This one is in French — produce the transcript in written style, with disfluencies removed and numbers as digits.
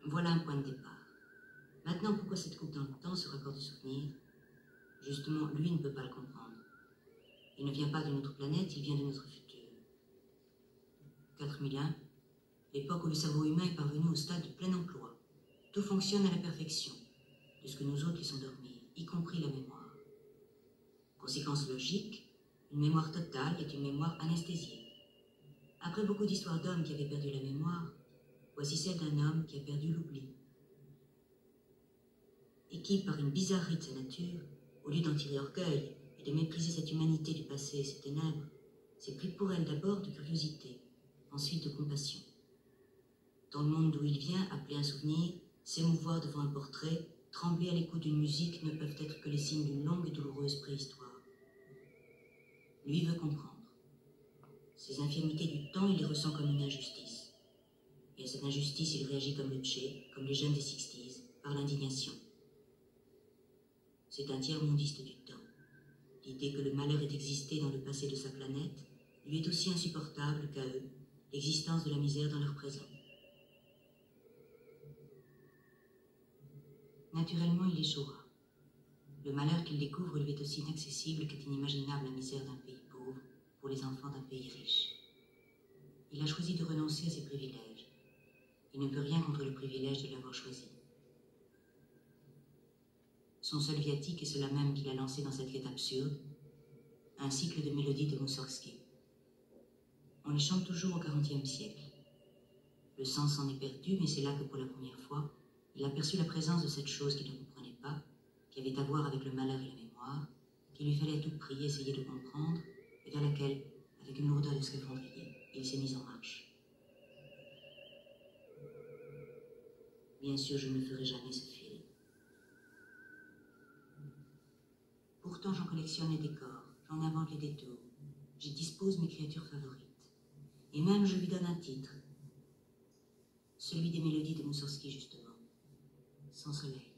Voilà un point de départ. Maintenant, pourquoi cette coupe dans le temps, ce record de souvenirs? Justement, lui ne peut pas le comprendre. Il ne vient pas d'une autre planète, il vient de notre futur. 4001, l'époque où le cerveau humain est parvenu au stade de plein emploi. Tout fonctionne à la perfection, de ce que nous autres laissons dormir, y compris la mémoire. Conséquence logique, une mémoire totale est une mémoire anesthésiée. Après beaucoup d'histoires d'hommes qui avaient perdu la mémoire, voici celle d'un homme qui a perdu l'oubli. Et qui, par une bizarrerie de sa nature, au lieu d'en tirer orgueil et de mépriser cette humanité du passé et ses ténèbres, s'est pris pour elle d'abord de curiosité, ensuite de compassion. Dans le monde d'où il vient, appeler un souvenir, s'émouvoir devant un portrait, trembler à l'écoute d'une musique ne peuvent être que les signes d'une longue et douloureuse préhistoire. Lui veut comprendre. Ces infirmités du temps, il les ressent comme une injustice. Et à cette injustice, il réagit comme le Che, comme les jeunes des 60s, par l'indignation. C'est un tiers-mondiste du temps. L'idée que le malheur ait existé dans le passé de sa planète lui est aussi insupportable qu'à eux, l'existence de la misère dans leur présent. Naturellement, il échouera. Le malheur qu'il découvre lui est aussi inaccessible qu'est inimaginable la misère d'un pays pauvre pour les enfants d'un pays riche. Il a choisi de renoncer à ses privilèges. Il ne peut rien contre le privilège de l'avoir choisi. Son seul viatique est cela même qu'il a lancé dans cette quête absurde, un cycle de mélodies de Moussorgsky. On les chante toujours au XXe siècle. Le sens s'en est perdu, mais c'est là que pour la première fois, il aperçut la présence de cette chose qu'il ne comprenait pas, qui avait à voir avec le malheur et la mémoire, qu'il lui fallait à tout prix essayer de comprendre, et vers laquelle, avec une lourdeur de scaphandrier, il s'est mis en marche. Bien sûr, je ne ferai jamais ce film. Pourtant, j'en collectionne les décors, j'en invente les détours, j'y dispose mes créatures favorites. Et même, je lui donne un titre, celui des mélodies de Moussorgsky, justement, Sans soleil.